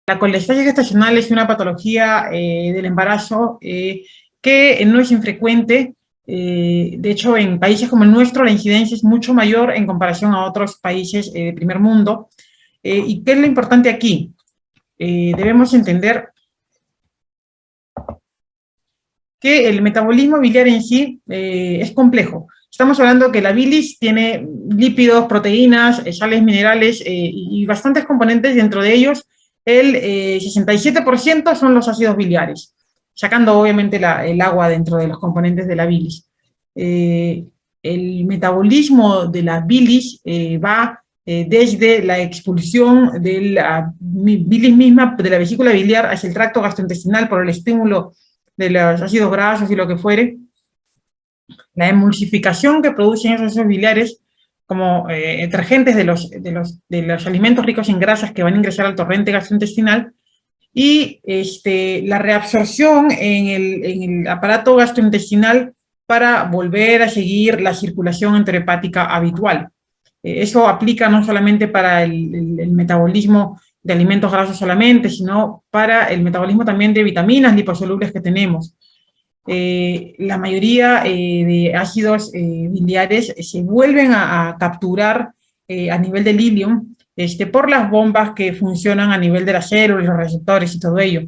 La colestasis gestacional es una patología del embarazo que no es infrecuente. De hecho, en países como el nuestro, la incidencia es mucho mayor en comparación a otros países de primer mundo. ¿Y qué es lo importante aquí? Debemos entender que el metabolismo biliar en sí es complejo. Estamos hablando que la bilis tiene lípidos, proteínas, sales minerales y bastantes componentes. Dentro de ellos, el 67% son los ácidos biliares, sacando obviamente el agua dentro de los componentes de la bilis. El metabolismo de la bilis va desde la expulsión de la bilis misma, de la vesícula biliar, hacia el tracto gastrointestinal por el estímulo de los ácidos grasos y lo que fuere, la emulsificación que producen esos ácidos biliares como detergentes de los alimentos ricos en grasas que van a ingresar al torrente gastrointestinal, y la reabsorción en el aparato gastrointestinal para volver a seguir la circulación enterohepática habitual. Eso aplica no solamente para el metabolismo de alimentos grasos solamente, sino para el metabolismo también de vitaminas liposolubles que tenemos. La mayoría de ácidos biliares se vuelven a capturar a nivel del ileum por las bombas que funcionan a nivel de las células, los receptores y todo ello.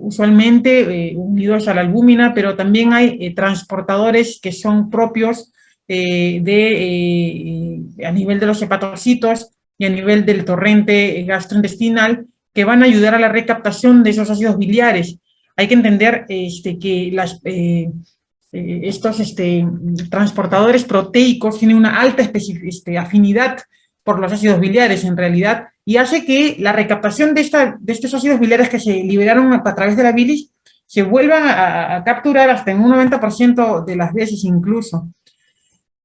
Usualmente unidos a la albúmina, pero también hay transportadores que son propios a nivel de los hepatocitos y a nivel del torrente gastrointestinal, que van a ayudar a la recaptación de esos ácidos biliares. Hay que entender que estos transportadores proteicos tienen una alta afinidad por los ácidos biliares en realidad, y hace que la recaptación de estos ácidos biliares que se liberaron a través de la bilis se vuelvan a capturar hasta en un 90% de las veces incluso.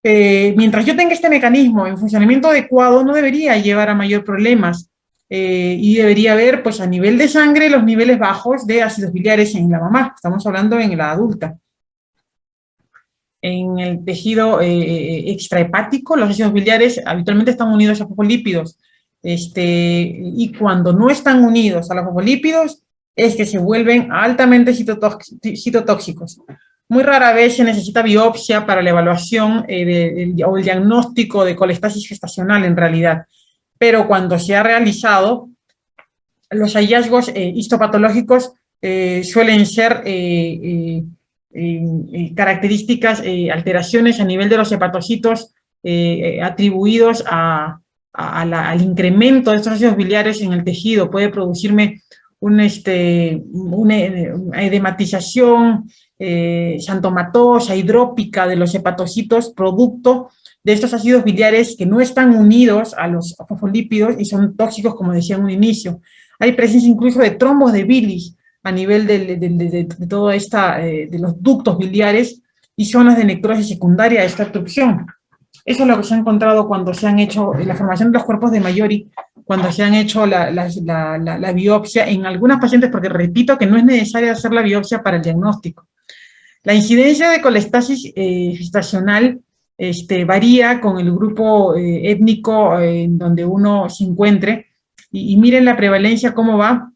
Mientras yo tenga este mecanismo en funcionamiento adecuado, no debería llevar a mayor problemas, y debería haber, pues, a nivel de sangre, los niveles bajos de ácidos biliares en la mamá. Estamos hablando en la adulta. En el tejido extrahepático, los ácidos biliares habitualmente están unidos a fosfolípidos, y cuando no están unidos a los fosfolípidos es que se vuelven altamente citotóxicos. Muy rara vez se necesita biopsia para la evaluación o el diagnóstico de colestasis gestacional en realidad, pero cuando se ha realizado, los hallazgos histopatológicos suelen ser características, alteraciones a nivel de los hepatocitos atribuidos al incremento de estos ácidos biliares en el tejido. Puede producirme una edematización xantomatosa, hidrópica de los hepatocitos, producto de estos ácidos biliares que no están unidos a los fosfolípidos y son tóxicos, como decía en un inicio. Hay presencia incluso de trombos de bilis a nivel de los ductos biliares y zonas de necrosis secundaria de esta obstrucción. Eso es lo que se ha encontrado cuando se han hecho la formación de los cuerpos de Mayori, cuando se han hecho la biopsia en algunas pacientes, porque repito que no es necesario hacer la biopsia para el diagnóstico. La incidencia de colestasis gestacional varía con el grupo étnico en donde uno se encuentre, y miren la prevalencia cómo va.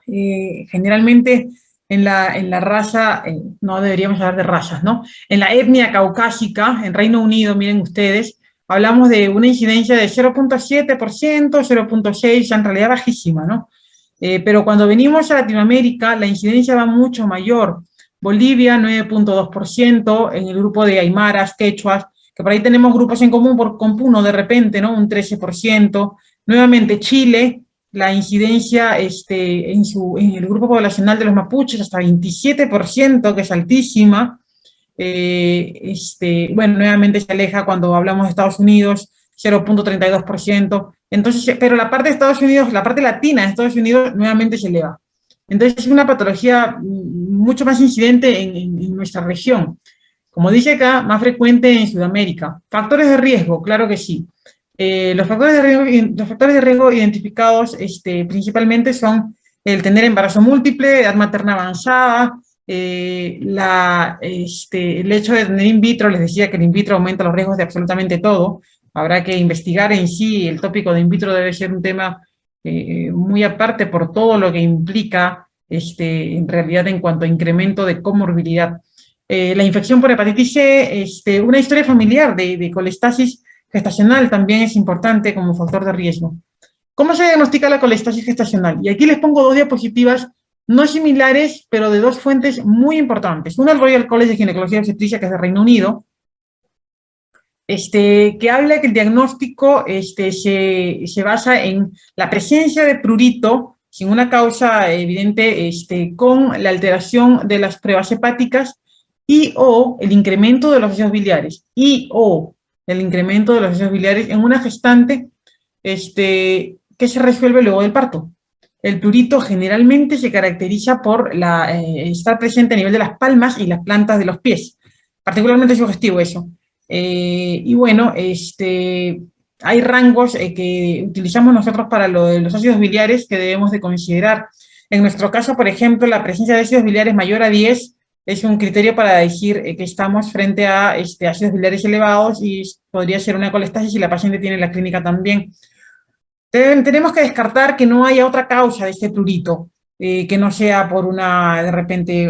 Generalmente en la raza, no deberíamos hablar de razas, ¿no? En la etnia caucásica, en Reino Unido, miren ustedes, hablamos de una incidencia de 0.7%, 0.6%, en realidad bajísima, ¿no? Pero cuando venimos a Latinoamérica, la incidencia va mucho mayor. Bolivia, 9.2%, en el grupo de aymaras, quechuas, que por ahí tenemos grupos en común por compuno de repente, ¿no? Un 13%. Nuevamente Chile, la incidencia en el grupo poblacional de los mapuches hasta 27%, que es altísima. Bueno, nuevamente se aleja cuando hablamos de Estados Unidos, 0.32%. Entonces, pero la parte de Estados Unidos, la parte latina de Estados Unidos, nuevamente se eleva. Entonces es una patología mucho más incidente en nuestra región. Como dice acá, más frecuente en Sudamérica. Factores de riesgo, claro que sí. Los factores de riesgo identificados principalmente son el tener embarazo múltiple, edad materna avanzada, el hecho de tener in vitro. Les decía que el in vitro aumenta los riesgos de absolutamente todo. Habrá que investigar en sí. El tópico de in vitro debe ser un tema muy aparte por todo lo que implica en realidad en cuanto a incremento de comorbilidad. La infección por hepatitis C, una historia familiar de colestasis gestacional también es importante como factor de riesgo. ¿Cómo se diagnostica la colestasis gestacional? Y aquí les pongo dos diapositivas no similares, pero de dos fuentes muy importantes. Una del Royal College de Ginecología y Obstetricia, que es de Reino Unido, que habla que el diagnóstico se basa en la presencia de prurito sin una causa evidente con la alteración de las pruebas hepáticas y o el incremento de los ácidos biliares y o el incremento de los ácidos biliares en una gestante que se resuelve luego del parto. El prurito generalmente se caracteriza por estar presente a nivel de las palmas y las plantas de los pies. Particularmente sugestivo eso. Y bueno, hay rangos que utilizamos nosotros para lo de los ácidos biliares que debemos de considerar. En nuestro caso, por ejemplo, la presencia de ácidos biliares mayor a 10 es un criterio para decir que estamos frente a ácidos biliares elevados y podría ser una colestasis si la paciente tiene la clínica también. Tenemos que descartar que no haya otra causa de este prurito, que no sea por de repente,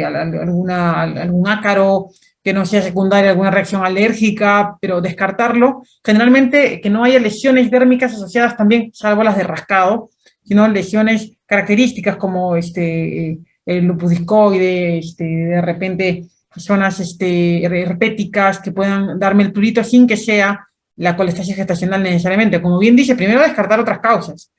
algún ácaro, que no sea secundaria alguna reacción alérgica, pero descartarlo. Generalmente que no haya lesiones dérmicas asociadas también, salvo las de rascado, sino lesiones características como el lupus discoide, de repente zonas herpéticas que puedan darme el prurito sin que sea la colestasis gestacional necesariamente. Como bien dice, primero descartar otras causas.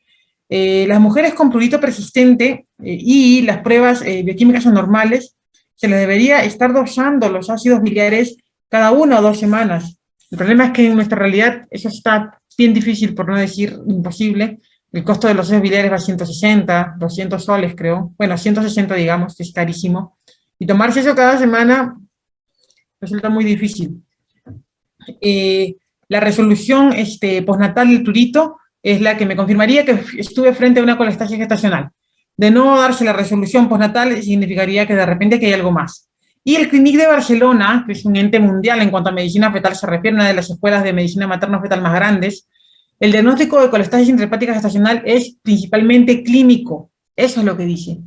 Las mujeres con prurito persistente y las pruebas bioquímicas son normales, se les debería estar dosando los ácidos biliares cada 1 o 2 semanas. El problema es que en nuestra realidad eso está bien difícil, por no decir imposible. El costo de los ácidos biliares va a 160, 200 soles creo. Bueno, 160 digamos, que es carísimo. Y tomarse eso cada semana resulta muy difícil. La resolución postnatal del prurito es la que me confirmaría que estuve frente a una colestasis gestacional. De no darse la resolución postnatal significaría que de repente que hay algo más. Y el Clinic de Barcelona, que es un ente mundial en cuanto a medicina fetal se refiere, una de las escuelas de medicina materno-fetal más grandes, el diagnóstico de colestasis intrahepática gestacional es principalmente clínico. Eso es lo que dice.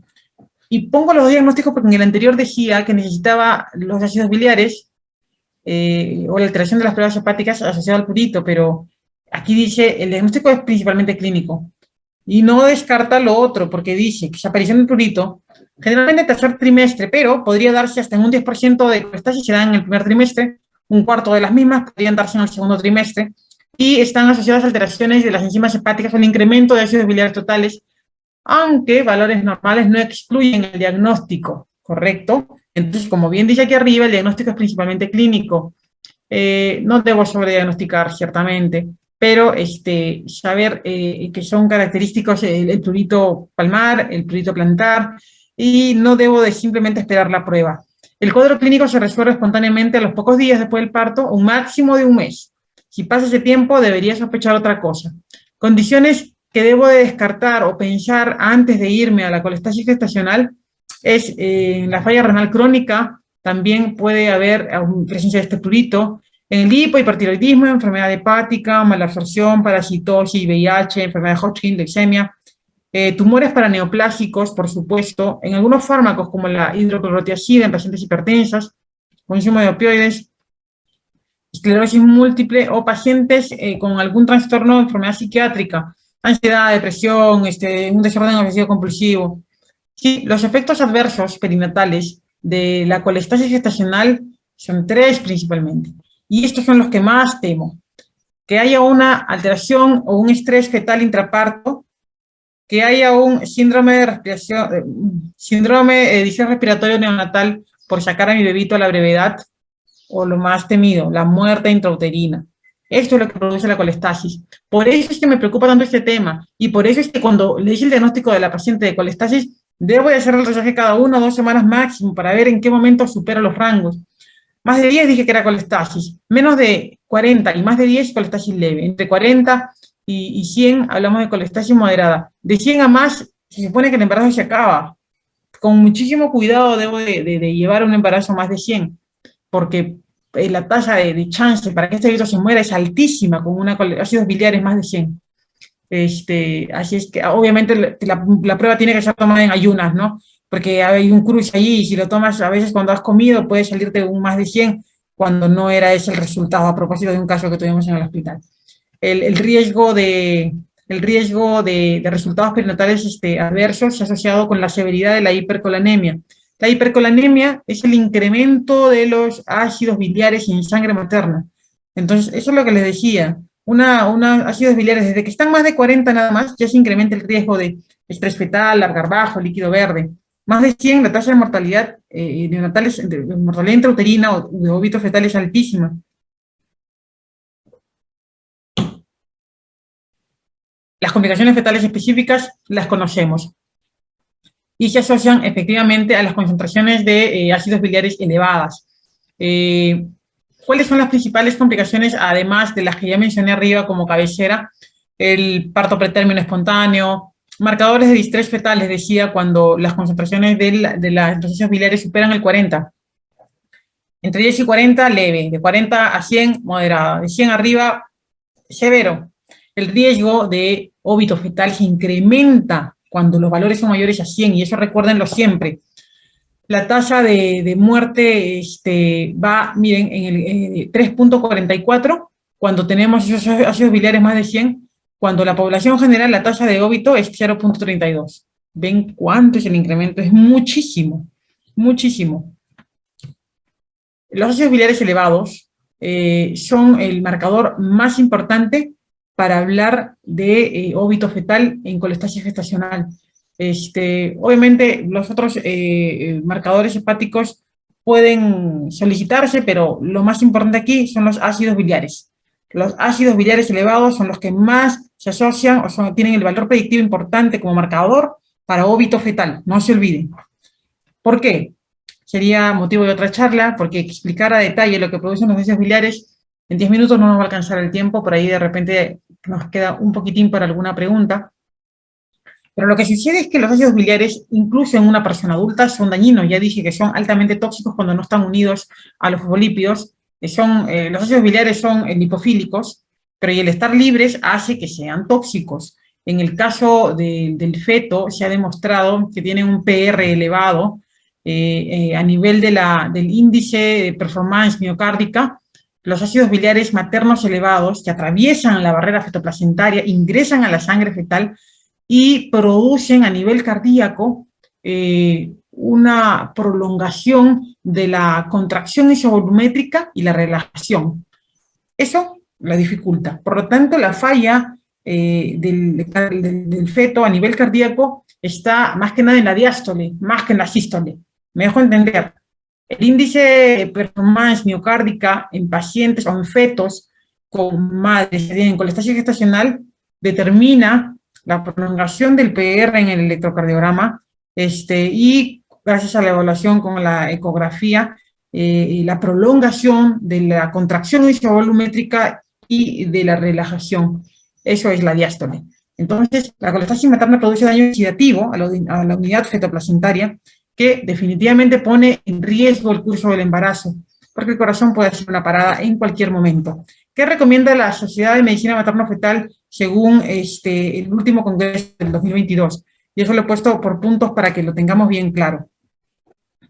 Y pongo los diagnósticos porque en el anterior decía que necesitaba los ácidos biliares o la alteración de las pruebas hepáticas asociada al prurito, pero aquí dice el diagnóstico es principalmente clínico. Y no descarta lo otro, porque dice que esa aparición del prurito, generalmente en el tercer trimestre, pero podría darse hasta en un 10% de colestasis, se dan en el primer trimestre, un cuarto de las mismas podrían darse en el segundo trimestre, y están asociadas a alteraciones de las enzimas hepáticas o el incremento de ácidos biliares totales, aunque valores normales no excluyen el diagnóstico, ¿correcto? Entonces, como bien dice aquí arriba, el diagnóstico es principalmente clínico. No debo sobrediagnosticar, ciertamente, pero saber que son característicos el prurito palmar, el prurito plantar, y no debo de simplemente esperar la prueba. El cuadro clínico se resuelve espontáneamente a los pocos días después del parto, un máximo de un mes. Si pasa ese tiempo, debería sospechar otra cosa. Condiciones que debo de descartar o pensar antes de irme a la colestasis gestacional es la falla renal crónica, también puede haber presencia de este prurito, en el hipohipertiroidismo, enfermedad hepática, malabsorción, parasitosis, VIH, enfermedad de Hodgkin, leucemia, tumores paraneoplásicos, por supuesto, en algunos fármacos como la hidroclorotiazida en pacientes hipertensas, consumo de opioides, esclerosis múltiple o pacientes con algún trastorno de enfermedad psiquiátrica, ansiedad, depresión, un desorden obsesivo compulsivo. Sí, los efectos adversos perinatales de la colestasis gestacional son 3 principalmente. Y estos son los que más temo. Que haya una alteración o un estrés fetal intraparto, que haya un síndrome de respiración, síndrome de distrés respiratorio neonatal por sacar a mi bebito a la brevedad, o lo más temido, la muerte intrauterina. Esto es lo que produce la colestasis. Por eso es que me preocupa tanto este tema, y por eso es que cuando le hice el diagnóstico de la paciente de colestasis, debo de hacer el resaje cada 1 o 2 semanas máximo para ver en qué momento supera los rangos. Más de 10 dije que era colestasis, menos de 40 y más de 10 colestasis leve. Entre 40 y 100 hablamos de colestasis moderada. De 100 a más se supone que el embarazo se acaba. Con muchísimo cuidado debo de llevar un embarazo más de 100, porque la tasa de chance para que este virus se muera es altísima con ácidos biliares más de 100. Así es que obviamente la prueba tiene que ser tomada en ayunas, ¿no? Porque hay un cruce allí y si lo tomas a veces cuando has comido puede salirte un más de 100 cuando no era ese el resultado, a propósito de un caso que tuvimos en el hospital. El riesgo de resultados perinatales adversos se ha asociado con la severidad de la hipercolanemia. La hipercolanemia es el incremento de los ácidos biliares en sangre materna. Entonces, eso es lo que les decía. Ácidos biliares, desde que están más de 40 nada más, ya se incrementa el riesgo de estrés fetal, largar bajo, líquido verde. Más de 100, la tasa de mortalidad neonatales, de mortalidad intrauterina o de óbito fetal es altísima. Las complicaciones fetales específicas las conocemos y se asocian efectivamente a las concentraciones de ácidos biliares elevadas. ¿Cuáles son las principales complicaciones, además de las que ya mencioné arriba como cabecera? El parto pretérmino espontáneo, marcadores de distrés fetal, les decía, cuando las concentraciones de los ácidos biliares superan el 40. Entre 10 y 40, leve. De 40 a 100, moderado. De 100 arriba, severo. El riesgo de óbito fetal se incrementa cuando los valores son mayores a 100, y eso recuérdenlo siempre. La tasa de muerte va, miren, en el 3.44, cuando tenemos esos ácidos biliares más de 100, cuando la población general, la tasa de óbito es 0.32. ¿Ven cuánto es el incremento? Es muchísimo, muchísimo. Los ácidos biliares elevados son el marcador más importante para hablar de óbito fetal en colestasis gestacional. Obviamente los otros marcadores hepáticos pueden solicitarse, pero lo más importante aquí son los ácidos biliares. Los ácidos biliares elevados son los que más se asocian o tienen el valor predictivo importante como marcador para óbito fetal, no se olviden. ¿Por qué? Sería motivo de otra charla, porque explicar a detalle lo que producen los ácidos biliares en 10 minutos no nos va a alcanzar el tiempo, por ahí de repente nos queda un poquitín para alguna pregunta. Pero lo que sucede es que los ácidos biliares, incluso en una persona adulta, son dañinos. Ya dije que son altamente tóxicos cuando no están unidos a los fosfolípidos. Los ácidos biliares son lipofílicos, pero y el estar libres hace que sean tóxicos. En el caso del feto se ha demostrado que tienen un PR elevado a nivel del índice de performance miocárdica. Los ácidos biliares maternos elevados que atraviesan la barrera fetoplacentaria, ingresan a la sangre fetal y producen a nivel cardíaco una prolongación de la contracción isovolumétrica y la relajación. Eso la dificulta. Por lo tanto, la falla del feto a nivel cardíaco está más que nada en la diástole, más que en la sístole. Me dejo entender. El índice de performance miocárdica en pacientes o en fetos con madres en colestasis gestacional determina la prolongación del PR en el electrocardiograma y gracias a la evaluación con la ecografía, la prolongación de la contracción isovolumétrica y de la relajación. Eso es la diástole. Entonces, la colestasis materna produce daño oxidativo a la unidad fetoplacentaria, que definitivamente pone en riesgo el curso del embarazo, porque el corazón puede hacer una parada en cualquier momento. ¿Qué recomienda la Sociedad de Medicina Materno-Fetal según el último congreso del 2022? Y eso lo he puesto por puntos para que lo tengamos bien claro.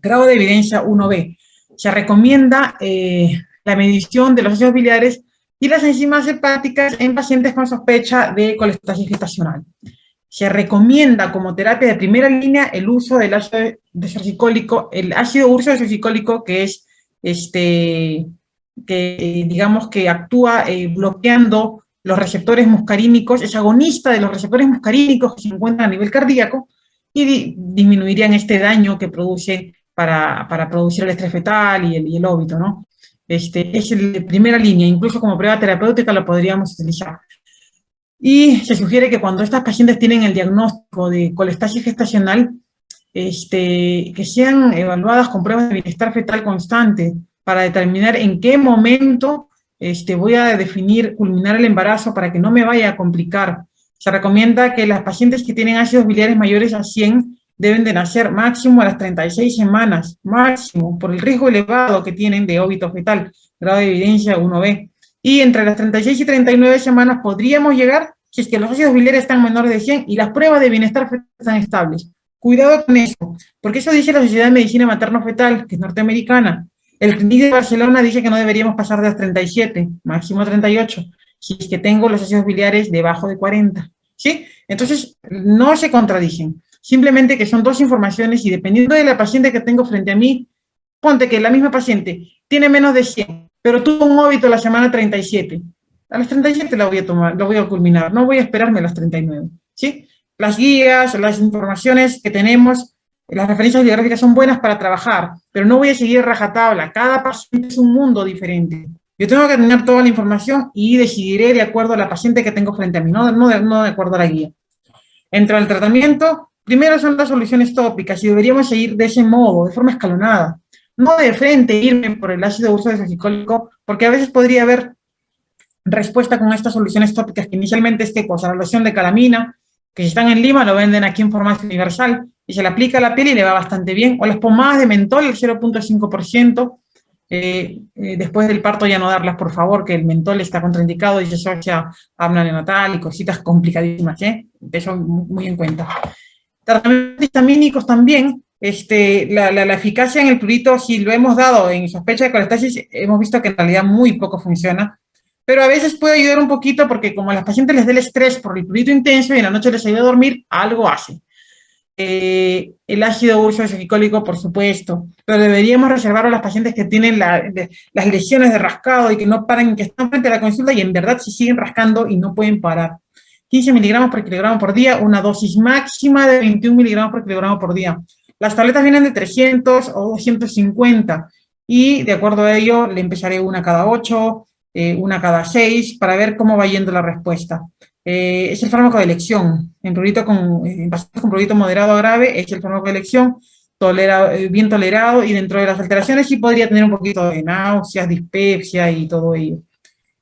Grado de evidencia 1B. Se recomienda la medición de los ácidos biliares y las enzimas hepáticas en pacientes con sospecha de colestasis gestacional. Se recomienda como terapia de primera línea el uso del ácido desoxicólico, el ácido ursodesoxicólico, que es digamos que actúa bloqueando los receptores muscarínicos, es agonista de los receptores muscarínicos que se encuentran a nivel cardíaco y disminuirían este daño que produce para producir el estrés fetal y el óbito, ¿no? Es el de primera línea, incluso como prueba terapéutica lo podríamos utilizar. Y se sugiere que cuando estas pacientes tienen el diagnóstico de colestasis gestacional, que sean evaluadas con pruebas de bienestar fetal constante para determinar en qué momento voy a definir culminar el embarazo para que no me vaya a complicar. Se recomienda que las pacientes que tienen ácidos biliares mayores a 100 deben de nacer máximo a las 36 semanas, máximo, por el riesgo elevado que tienen de óbito fetal, grado de evidencia 1B. Y entre las 36 y 39 semanas podríamos llegar si es que los ácidos biliares están menores de 100 y las pruebas de bienestar fetal están estables. Cuidado con eso, porque eso dice la Sociedad de Medicina Materno-Fetal, que es norteamericana. El CNIC de Barcelona dice que no deberíamos pasar de los 37, máximo 38, si es que tengo los ácidos biliares debajo de 40, ¿sí? Entonces, no se contradicen, simplemente que son dos informaciones y dependiendo de la paciente que tengo frente a mí, ponte que la misma paciente tiene menos de 100, pero tuvo un óbito la semana 37. A las 37 la voy a tomar, lo voy a culminar, no voy a esperarme a las 39, ¿sí? Las guías, las informaciones que tenemos, las referencias bibliográficas son buenas para trabajar, pero no voy a seguir rajatabla. Cada paciente es un mundo diferente. Yo tengo que tener toda la información y decidiré de acuerdo a la paciente que tengo frente a mí, no de acuerdo a la guía. Entre el tratamiento, primero son las soluciones tópicas y deberíamos seguir de ese modo, de forma escalonada. No de frente irme por el ácido ursodesoxicólico, porque a veces podría haber respuesta con estas soluciones tópicas, que inicialmente es ¿qué cosa? La loción de calamina, que si están en Lima lo venden aquí en farmacia universal, y se le aplica a la piel y le va bastante bien, o las pomadas de mentol, el 0.5%, después del parto ya no darlas, por favor, que el mentol está contraindicado y se asocia a apnea neonatal y cositas complicadísimas, eso muy en cuenta. Tratamientos histamínicos también, la eficacia en el prurito, si lo hemos dado en sospecha de colestasis, hemos visto que en realidad muy poco funciona, pero a veces puede ayudar un poquito porque como a los pacientes les da el estrés por el prurito intenso y en la noche les ayuda a dormir, algo hace. El ácido ursodesoxicólico, por supuesto, pero deberíamos reservarlo a los pacientes que tienen las lesiones de rascado y que no paran, que están frente a la consulta y en verdad se siguen rascando y no pueden parar. 15 miligramos por kilogramo por día, una dosis máxima de 21 miligramos por kilogramo por día. Las tabletas vienen de 300 o 250 y de acuerdo a ello le empezaré una cada 8, una cada 6 para ver cómo va yendo la respuesta. Es el fármaco de elección. En pacientes con prurito moderado a grave es el fármaco de elección, bien tolerado y dentro de las alteraciones sí podría tener un poquito de náuseas, dispepsia y todo ello.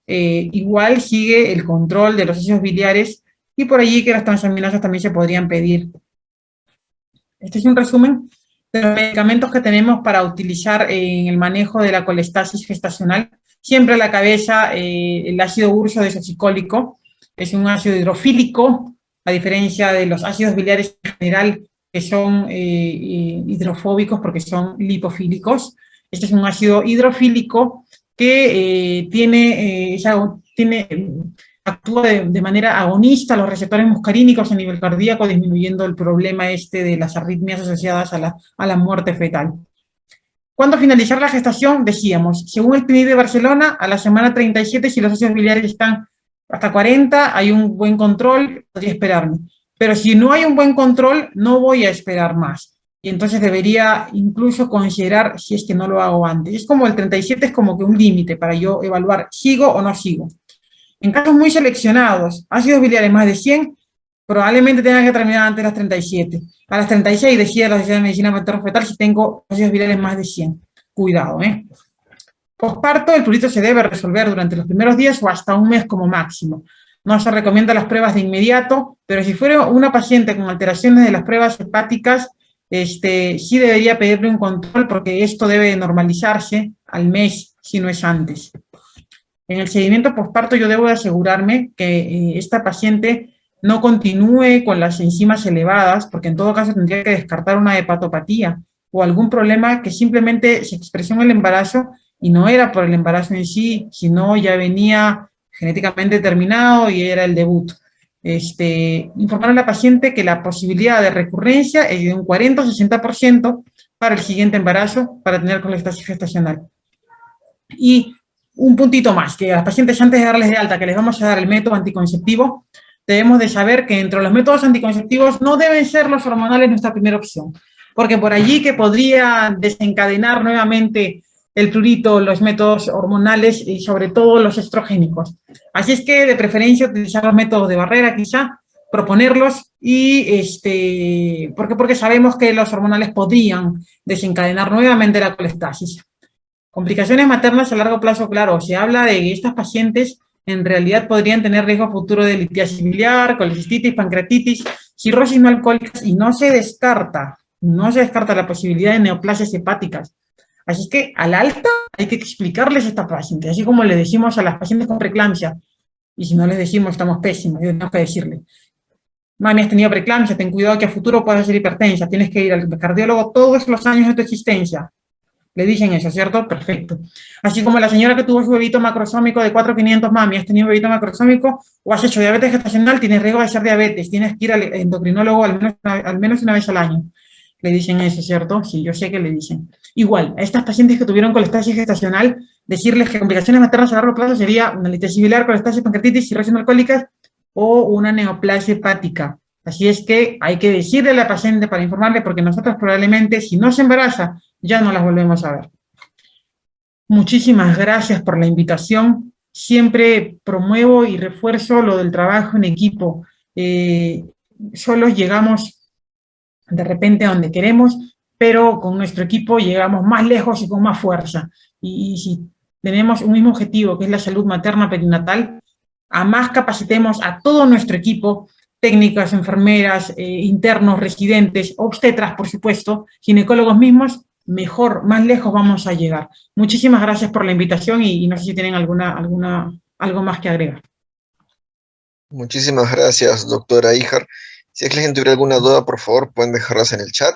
Igual sigue el control de los ácidos biliares y por allí que las transaminasas también se podrían pedir. Este es un resumen de los medicamentos que tenemos para utilizar en el manejo de la colestasis gestacional. Siempre a la cabeza el ácido ursodesoxicólico, es un ácido hidrofílico, a diferencia de los ácidos biliares en general que son hidrofóbicos porque son lipofílicos. Este es un ácido hidrofílico que actúa de manera agonista a los receptores muscarínicos a nivel cardíaco, disminuyendo el problema de las arritmias asociadas a la muerte fetal. ¿Cuándo finalizar la gestación? Decíamos, según el CNIC de Barcelona, a la semana 37, si los ácidos biliares están hasta 40, hay un buen control, podría esperarme. Pero si no hay un buen control, no voy a esperar más. Y entonces debería incluso considerar si es que no lo hago antes. Es como el 37 es como que un límite para yo evaluar, ¿sigo o no sigo? En casos muy seleccionados, ácidos biliares más de 100, probablemente tenga que terminar antes de las 37. A las 36 decía la Sociedad de Medicina Materno-Fetal si tengo ácidos biliares más de 100. Cuidado, Posparto, el prurito se debe resolver durante los primeros días o hasta un mes como máximo. No se recomienda las pruebas de inmediato, pero si fuera una paciente con alteraciones de las pruebas hepáticas, sí debería pedirle un control porque esto debe normalizarse al mes, si no es antes. En el seguimiento posparto yo debo de asegurarme que esta paciente no continúe con las enzimas elevadas, porque en todo caso tendría que descartar una hepatopatía o algún problema que simplemente se expresó en el embarazo y no era por el embarazo en sí, sino ya venía genéticamente determinado y era el debut. Informar a la paciente que la posibilidad de recurrencia es de un 40 o 60% para el siguiente embarazo, para tener colestasis gestacional. Y un puntito más, que a las pacientes antes de darles de alta, que les vamos a dar el método anticonceptivo, debemos de saber que entre los métodos anticonceptivos no deben ser los hormonales nuestra primera opción, porque por allí que podría desencadenar nuevamente el prurito, los métodos hormonales y sobre todo los estrogénicos. Así es que de preferencia utilizar los métodos de barrera quizá, proponerlos y porque sabemos que los hormonales podrían desencadenar nuevamente la colestasis. Complicaciones maternas a largo plazo, claro, se habla de que estas pacientes en realidad podrían tener riesgo futuro de litiasis biliar, colecistitis, pancreatitis, cirrosis no alcohólicas y no se descarta la posibilidad de neoplasias hepáticas. Así es que al alta hay que explicarles a esta paciente, así como le decimos a las pacientes con preeclampsia, Y si no les decimos, estamos pésimos, y tenemos que decirle, mami, has tenido preeclampsia, ten cuidado que a futuro puedes ser hipertensa, tienes que ir al cardiólogo todos los años de tu existencia. Le dicen eso, ¿cierto? Perfecto. Así como la señora que tuvo su bebito macrosómico de 4,500, mami, has tenido bebito macrosómico o has hecho diabetes gestacional, tienes riesgo de ser diabetes, tienes que ir al endocrinólogo al menos una vez al año. Le dicen eso, ¿cierto? Sí, yo sé que le dicen. Igual, a estas pacientes que tuvieron colestasis gestacional, decirles que complicaciones maternas a largo plazo sería una litiasis biliar, colestasis, pancreatitis, cirrosis no alcohólicas o una neoplasia hepática. Así es que hay que decirle a la paciente para informarle, porque nosotros probablemente, si no se embaraza, ya no las volvemos a ver. Muchísimas gracias por la invitación. Siempre promuevo y refuerzo lo del trabajo en equipo. Solos llegamos de repente a donde queremos, pero con nuestro equipo llegamos más lejos y con más fuerza. Y si tenemos un mismo objetivo, que es la salud materna perinatal, a más capacitemos a todo nuestro equipo, técnicas, enfermeras, internos, residentes, obstetras, por supuesto, ginecólogos mismos, mejor, más lejos vamos a llegar. Muchísimas gracias por la invitación y no sé si tienen algo más que agregar. Muchísimas gracias, doctora Ijar. Si es que alguien tuviera alguna duda, por favor, pueden dejarlas en el chat.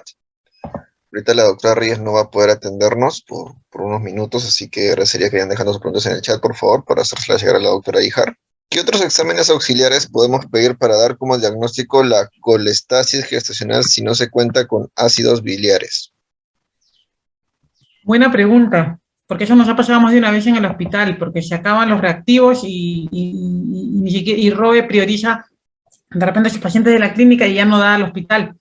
Ahorita la doctora Reyes no va a poder atendernos por unos minutos, así que agradecería que vayan dejando sus preguntas en el chat, por favor, para hacérselas llegar a la doctora Ijar. ¿Qué otros exámenes auxiliares podemos pedir para dar como diagnóstico la colestasis gestacional si no se cuenta con ácidos biliares? Buena pregunta, porque eso nos ha pasado más de una vez en el hospital, porque se acaban los reactivos y ROE prioriza de repente a sus pacientes de la clínica y ya no da al hospital.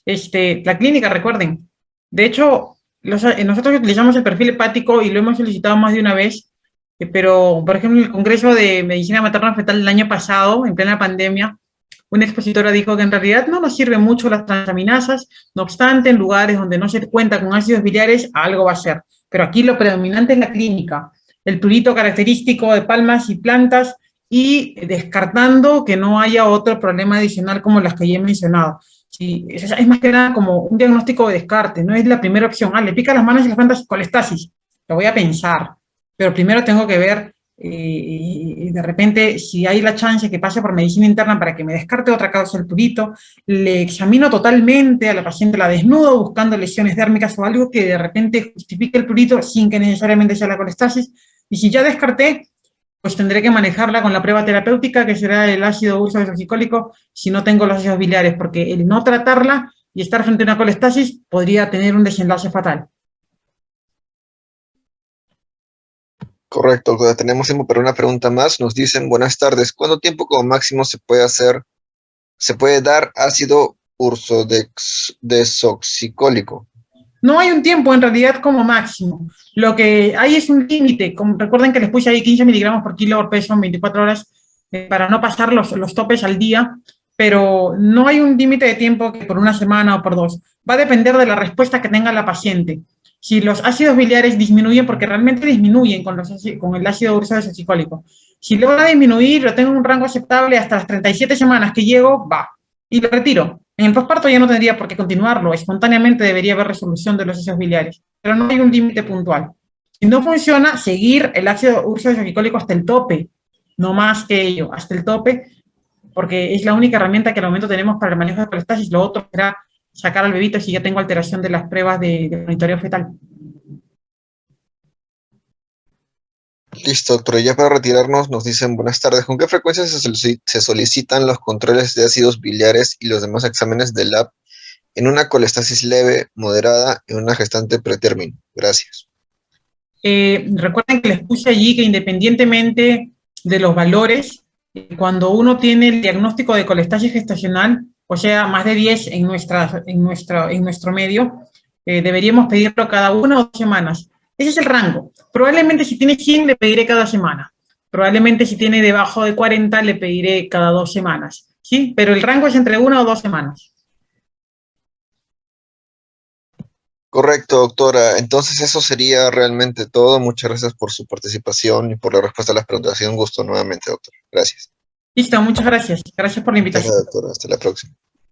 La clínica, recuerden. De hecho, nosotros utilizamos el perfil hepático y lo hemos solicitado más de una vez, pero, por ejemplo, en el Congreso de Medicina Materna Fetal del año pasado, en plena pandemia, una expositora dijo que en realidad no nos sirven mucho las transaminasas, no obstante, en lugares donde no se cuenta con ácidos biliares, algo va a ser. Pero aquí lo predominante es la clínica, el prurito característico de palmas y plantas, y descartando que no haya otro problema adicional como las que ya he mencionado. Sí, es más que nada como un diagnóstico de descarte, no es la primera opción. Le pica las manos y las plantas colestasis, lo voy a pensar, pero primero tengo que ver de repente si hay la chance que pase por medicina interna para que me descarte otra causa del prurito, le examino totalmente a la paciente, la desnudo buscando lesiones dérmicas o algo que de repente justifique el prurito sin que necesariamente sea la colestasis, y si ya descarté, pues tendré que manejarla con la prueba terapéutica, que será el ácido ursodesoxicólico, si no tengo los ácidos biliares, porque el no tratarla y estar frente a una colestasis podría tener un desenlace fatal. Correcto, tenemos tiempo para una pregunta más. Nos dicen, buenas tardes, ¿cuánto tiempo como máximo se puede dar ácido ursodesoxicólico? No hay un tiempo en realidad como máximo. Lo que hay es un límite. Recuerden que les puse ahí 15 miligramos por kilo por peso en 24 horas para no pasar los topes al día, pero no hay un límite de tiempo que por una semana o por 2. Va a depender de la respuesta que tenga la paciente. Si los ácidos biliares disminuyen, porque realmente disminuyen con el ácido ursodesoxicólico. Si logra disminuir, lo tengo en un rango aceptable hasta las 37 semanas que llego, va. Y lo retiro. En el posparto ya no tendría por qué continuarlo, espontáneamente debería haber resolución de los ácidos biliares, pero no hay un límite puntual. Si no funciona, seguir el ácido ursodesoxicólico hasta el tope, no más que ello, hasta el tope, porque es la única herramienta que al momento tenemos para el manejo de colestasis. Lo otro será sacar al bebito si ya tengo alteración de las pruebas de monitoreo fetal. Listo, doctor. Ya para retirarnos nos dicen, buenas tardes, ¿con qué frecuencia se solicitan los controles de ácidos biliares y los demás exámenes de lab en una colestasis leve, moderada, en una gestante pretérmino? Gracias. Recuerden que les puse allí que independientemente de los valores, cuando uno tiene el diagnóstico de colestasis gestacional, o sea, más de 10 en nuestro medio, deberíamos pedirlo cada 1 o 2 semanas. Ese es el rango. Probablemente si tiene 100 le pediré cada semana. Probablemente si tiene debajo de 40 le pediré cada 2 semanas. ¿Sí? Pero el rango es entre 1 o 2 semanas. Correcto, doctora. Entonces eso sería realmente todo. Muchas gracias por su participación y por la respuesta a las preguntas. Ha sido un gusto nuevamente, doctora. Gracias. Listo, muchas gracias. Gracias por la invitación. Gracias, doctora. Hasta la próxima.